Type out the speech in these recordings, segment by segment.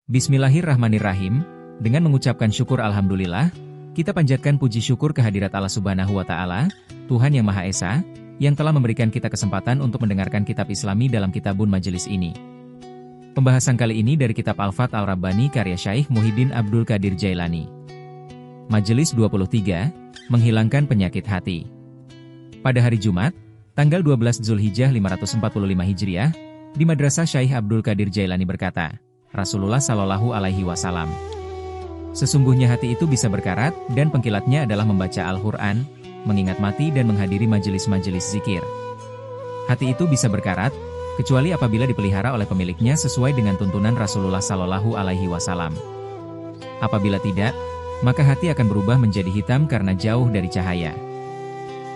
Bismillahirrahmanirrahim, dengan mengucapkan syukur Alhamdulillah, kita panjatkan puji syukur kehadirat Allah Subhanahu wa Ta'ala, Tuhan yang Maha Esa, yang telah memberikan kita kesempatan untuk mendengarkan kitab Islami dalam kitabun majelis ini. Pembahasan kali ini dari kitab Al-Fath Al-Rabbani karya Syaikh Muhyiddin Abdul Qadir Jailani. Majelis 23, menghilangkan penyakit hati. Pada hari Jumat, tanggal 12 Zulhijjah 545 Hijriah, di Madrasah Syaikh Abdul Qadir Jailani berkata, Rasulullah Shallallahu Alaihi Wasallam, sesungguhnya hati itu bisa berkarat, dan pengkilatnya adalah membaca Al-Quran, mengingat mati dan menghadiri majelis-majelis zikir. Hati itu bisa berkarat, kecuali apabila dipelihara oleh pemiliknya sesuai dengan tuntunan Rasulullah Shallallahu Alaihi Wasallam. Apabila tidak, maka hati akan berubah menjadi hitam karena jauh dari cahaya.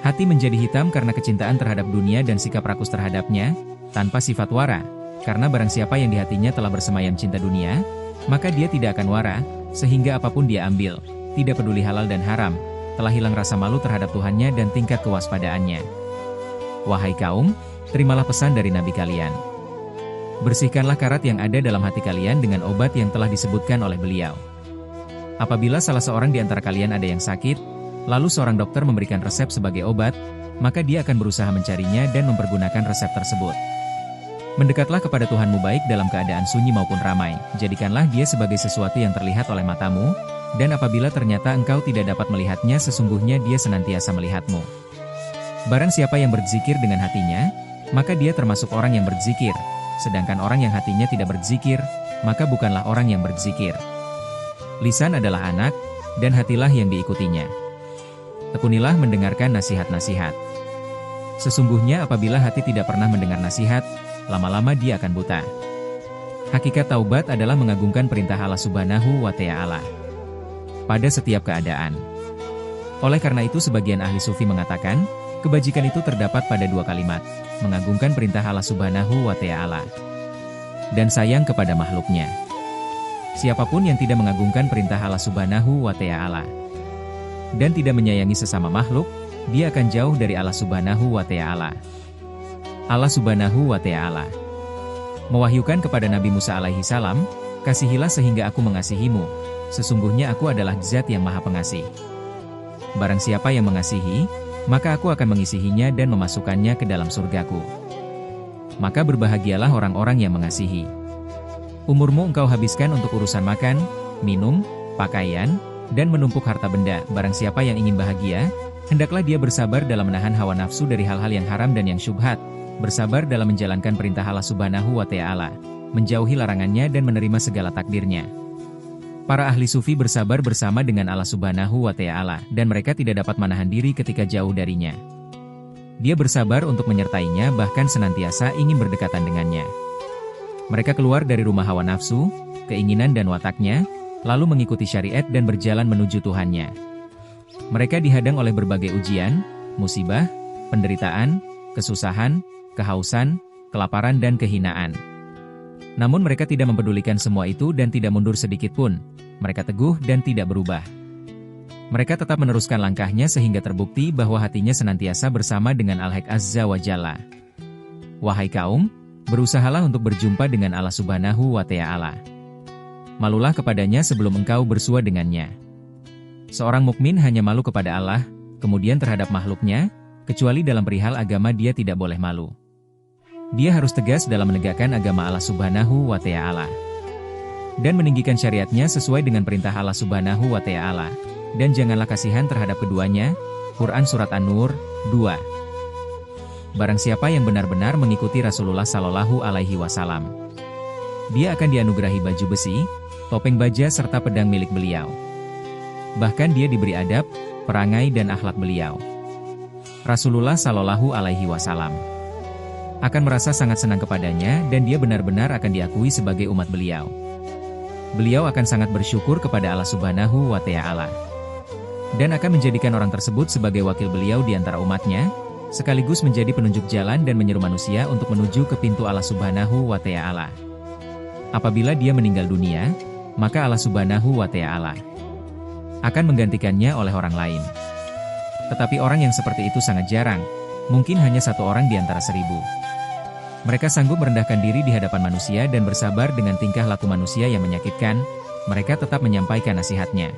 Hati menjadi hitam karena kecintaan terhadap dunia dan sikap rakus terhadapnya, tanpa sifat wara. Karena barang siapa yang di hatinya telah bersemayam cinta dunia, maka dia tidak akan wara, sehingga apapun dia ambil, tidak peduli halal dan haram, telah hilang rasa malu terhadap Tuhannya dan tingkat kewaspadaannya. Wahai kaum, terimalah pesan dari Nabi kalian. Bersihkanlah karat yang ada dalam hati kalian dengan obat yang telah disebutkan oleh beliau. Apabila salah seorang di antara kalian ada yang sakit, lalu seorang dokter memberikan resep sebagai obat, maka dia akan berusaha mencarinya dan mempergunakan resep tersebut. Mendekatlah kepada Tuhanmu baik dalam keadaan sunyi maupun ramai, jadikanlah dia sebagai sesuatu yang terlihat oleh matamu, dan apabila ternyata engkau tidak dapat melihatnya sesungguhnya dia senantiasa melihatmu. Barang siapa yang berzikir dengan hatinya, maka dia termasuk orang yang berzikir, sedangkan orang yang hatinya tidak berzikir, maka bukanlah orang yang berzikir. Lisan adalah anak, dan hatilah yang diikutinya. Tekunilah mendengarkan nasihat-nasihat. Sesungguhnya apabila hati tidak pernah mendengar nasihat, lama-lama dia akan buta. Hakikat taubat adalah mengagungkan perintah Allah Subhanahu wa Ta'ala pada setiap keadaan. Oleh karena itu sebagian ahli sufi mengatakan, kebajikan itu terdapat pada dua kalimat, mengagungkan perintah Allah Subhanahu wa Ta'ala dan sayang kepada makhluknya. Siapapun yang tidak mengagungkan perintah Allah Subhanahu wa Ta'ala dan tidak menyayangi sesama makhluk, dia akan jauh dari Allah Subhanahu wa Ta'ala. Allah Subhanahu wa Ta'ala mewahyukan kepada Nabi Musa alaihi salam, kasihilah sehingga aku mengasihimu, sesungguhnya aku adalah Zat yang Maha Pengasih. Barang siapa yang mengasihi, maka aku akan mengisihinya dan memasukkannya ke dalam surgaku. Maka berbahagialah orang-orang yang mengasihi. Umurmu engkau habiskan untuk urusan makan, minum, pakaian, dan menumpuk harta benda. Barang siapa yang ingin bahagia, hendaklah dia bersabar dalam menahan hawa nafsu dari hal-hal yang haram dan yang syubhat, bersabar dalam menjalankan perintah Allah Subhanahu wa Ta'ala, menjauhi larangannya dan menerima segala takdirnya. Para ahli sufi bersabar bersama dengan Allah Subhanahu wa Ta'ala, dan mereka tidak dapat menahan diri ketika jauh darinya. Dia bersabar untuk menyertainya, bahkan senantiasa ingin berdekatan dengannya. Mereka keluar dari rumah hawa nafsu, keinginan dan wataknya, lalu mengikuti syariat dan berjalan menuju Tuhannya. Mereka dihadang oleh berbagai ujian, musibah, penderitaan, kesusahan, kehausan, kelaparan dan kehinaan. Namun mereka tidak mempedulikan semua itu dan tidak mundur sedikit pun. Mereka teguh dan tidak berubah. Mereka tetap meneruskan langkahnya sehingga terbukti bahwa hatinya senantiasa bersama dengan Al-Haq Azza wa Jalla. Wahai kaum, berusahalah untuk berjumpa dengan Allah Subhanahu wa Ta'ala. Malulah kepadanya sebelum engkau bersua dengannya. Seorang mukmin hanya malu kepada Allah, kemudian terhadap makhluknya, kecuali dalam perihal agama dia tidak boleh malu. Dia harus tegas dalam menegakkan agama Allah Subhanahu wa Ta'ala dan meninggikan syariatnya sesuai dengan perintah Allah Subhanahu wa Ta'ala, dan janganlah kasihan terhadap keduanya. Quran Surat An-Nur 2. Barang siapa yang benar-benar mengikuti Rasulullah Shallallahu Alaihi Wasallam, dia akan dianugerahi baju besi, topeng baja serta pedang milik beliau. Bahkan dia diberi adab, perangai dan akhlak beliau. Rasulullah Shallallahu Alaihi Wasallam akan merasa sangat senang kepadanya dan dia benar-benar akan diakui sebagai umat beliau. Beliau akan sangat bersyukur kepada Allah Subhanahu wa Ta'ala dan akan menjadikan orang tersebut sebagai wakil beliau di antara umatnya, sekaligus menjadi penunjuk jalan dan menyeru manusia untuk menuju ke pintu Allah Subhanahu wa Ta'ala. Apabila dia meninggal dunia, maka Allah Subhanahu wa Ta'ala akan menggantikannya oleh orang lain. Tetapi orang yang seperti itu sangat jarang, mungkin hanya satu orang di antara 1000. Mereka sanggup merendahkan diri di hadapan manusia dan bersabar dengan tingkah laku manusia yang menyakitkan. Mereka tetap menyampaikan nasihatnya.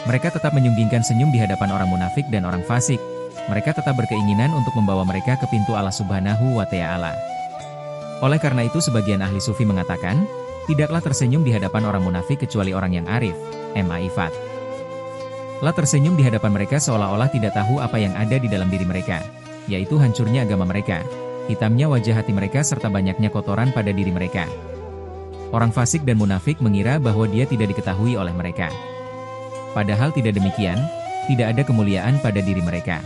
Mereka tetap menyunggingkan senyum di hadapan orang munafik dan orang fasik. Mereka tetap berkeinginan untuk membawa mereka ke pintu Allah Subhanahu wa Ta'ala. Oleh karena itu sebagian ahli sufi mengatakan, tidaklah tersenyum di hadapan orang munafik kecuali orang yang arif, ma'ifat. Lah tersenyum di hadapan mereka seolah-olah tidak tahu apa yang ada di dalam diri mereka, yaitu hancurnya agama mereka, hitamnya wajah hati mereka serta banyaknya kotoran pada diri mereka. Orang fasik dan munafik mengira bahwa dia tidak diketahui oleh mereka. Padahal tidak demikian, tidak ada kemuliaan pada diri mereka.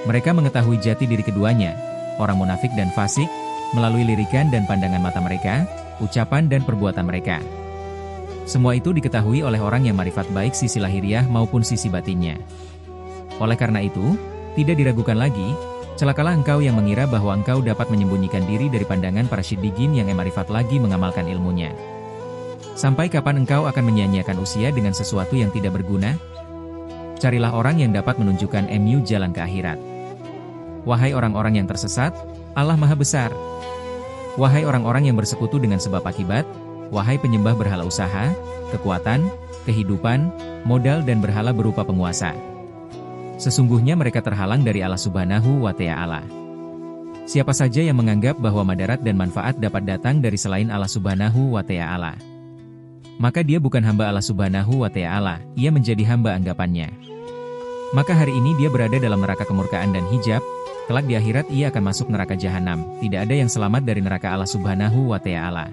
Mereka mengetahui jati diri keduanya, orang munafik dan fasik, melalui lirikan dan pandangan mata mereka, ucapan dan perbuatan mereka. Semua itu diketahui oleh orang yang marifat baik sisi lahiriah maupun sisi batinnya. Oleh karena itu, tidak diragukan lagi, celakalah engkau yang mengira bahwa engkau dapat menyembunyikan diri dari pandangan para siddiqin yang marifat lagi mengamalkan ilmunya. Sampai kapan engkau akan menyia-nyiakan usia dengan sesuatu yang tidak berguna? Carilah orang yang dapat menunjukkan jalan ke akhirat. Wahai orang-orang yang tersesat, Allah Maha Besar. Wahai orang-orang yang bersekutu dengan sebab akibat, wahai penyembah berhala usaha, kekuatan, kehidupan, modal dan berhala berupa penguasa. Sesungguhnya mereka terhalang dari Allah Subhanahu wa Ta'ala. Siapa saja yang menganggap bahwa madarat dan manfaat dapat datang dari selain Allah Subhanahu wa Ta'ala, maka dia bukan hamba Allah Subhanahu wa Ta'ala, ia menjadi hamba anggapannya. Maka hari ini dia berada dalam neraka kemurkaan dan hijab, kelak di akhirat ia akan masuk neraka jahanam. Tidak ada yang selamat dari neraka Allah Subhanahu wa Ta'ala,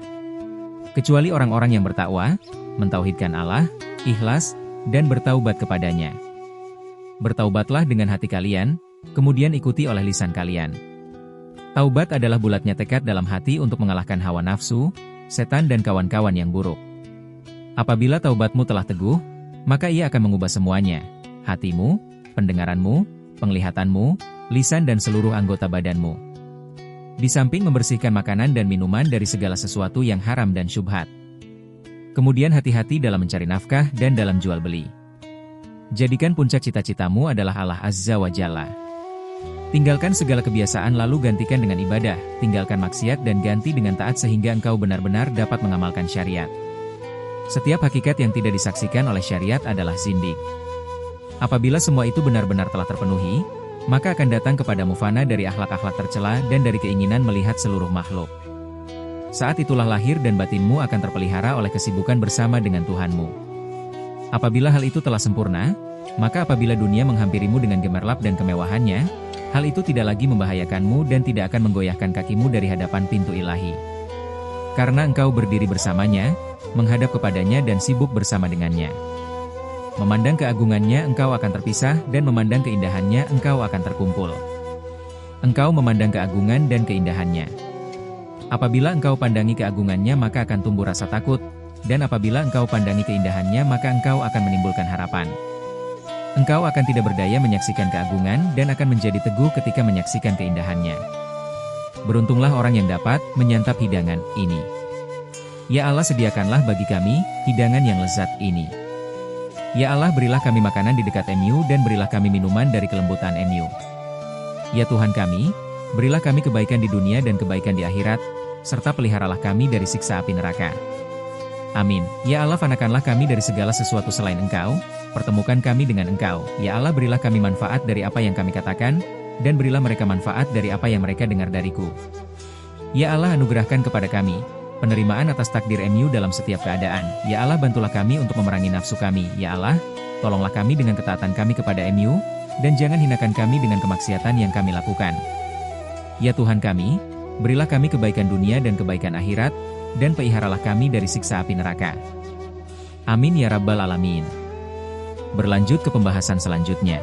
kecuali orang-orang yang bertakwa, mentauhidkan Allah, ikhlas, dan bertaubat kepadanya. Bertaubatlah dengan hati kalian, kemudian ikuti oleh lisan kalian. Taubat adalah bulatnya tekad dalam hati untuk mengalahkan hawa nafsu, setan dan kawan-kawan yang buruk. Apabila taubatmu telah teguh, maka ia akan mengubah semuanya, hatimu, pendengaranmu, penglihatanmu, lisan dan seluruh anggota badanmu. Di samping membersihkan makanan dan minuman dari segala sesuatu yang haram dan syubhat. Kemudian hati-hati dalam mencari nafkah dan dalam jual beli. Jadikan puncak cita-citamu adalah Allah Azza wa Jalla. Tinggalkan segala kebiasaan lalu gantikan dengan ibadah, tinggalkan maksiat dan ganti dengan taat sehingga engkau benar-benar dapat mengamalkan syariat. Setiap hakikat yang tidak disaksikan oleh syariat adalah zindik. Apabila semua itu benar-benar telah terpenuhi, maka akan datang kepadamu fana dari akhlak-akhlak tercela dan dari keinginan melihat seluruh makhluk. Saat itulah lahir dan batinmu akan terpelihara oleh kesibukan bersama dengan Tuhanmu. Apabila hal itu telah sempurna, maka apabila dunia menghampirimu dengan gemerlap dan kemewahannya, hal itu tidak lagi membahayakanmu dan tidak akan menggoyahkan kakimu dari hadapan pintu ilahi. Karena engkau berdiri bersamanya, menghadap kepadanya dan sibuk bersama dengannya. Memandang keagungannya engkau akan terpisah dan memandang keindahannya engkau akan terkumpul. Engkau memandang keagungan dan keindahannya. Apabila engkau pandangi keagungannya maka akan tumbuh rasa takut, dan apabila engkau pandangi keindahannya maka engkau akan menimbulkan harapan. Engkau akan tidak berdaya menyaksikan keagungan dan akan menjadi teguh ketika menyaksikan keindahannya. Beruntunglah orang yang dapat menyantap hidangan ini. Ya Allah, sediakanlah bagi kami hidangan yang lezat ini. Ya Allah, berilah kami makanan di dekat MU dan berilah kami minuman dari kelembutan MU. Ya Tuhan kami, berilah kami kebaikan di dunia dan kebaikan di akhirat, serta peliharalah kami dari siksa api neraka. Amin. Ya Allah, fanakanlah kami dari segala sesuatu selain Engkau, pertemukan kami dengan Engkau. Ya Allah, berilah kami manfaat dari apa yang kami katakan, dan berilah mereka manfaat dari apa yang mereka dengar dariku. Ya Allah, anugerahkan kepada kami penerimaan atas takdir MU dalam setiap keadaan. Ya Allah, bantulah kami untuk memerangi nafsu kami. Ya Allah, tolonglah kami dengan ketaatan kami kepada MU, dan jangan hinakan kami dengan kemaksiatan yang kami lakukan. Ya Tuhan kami, berilah kami kebaikan dunia dan kebaikan akhirat, dan peliharalah kami dari siksa api neraka. Amin ya Rabbal Alamin. Berlanjut ke pembahasan selanjutnya.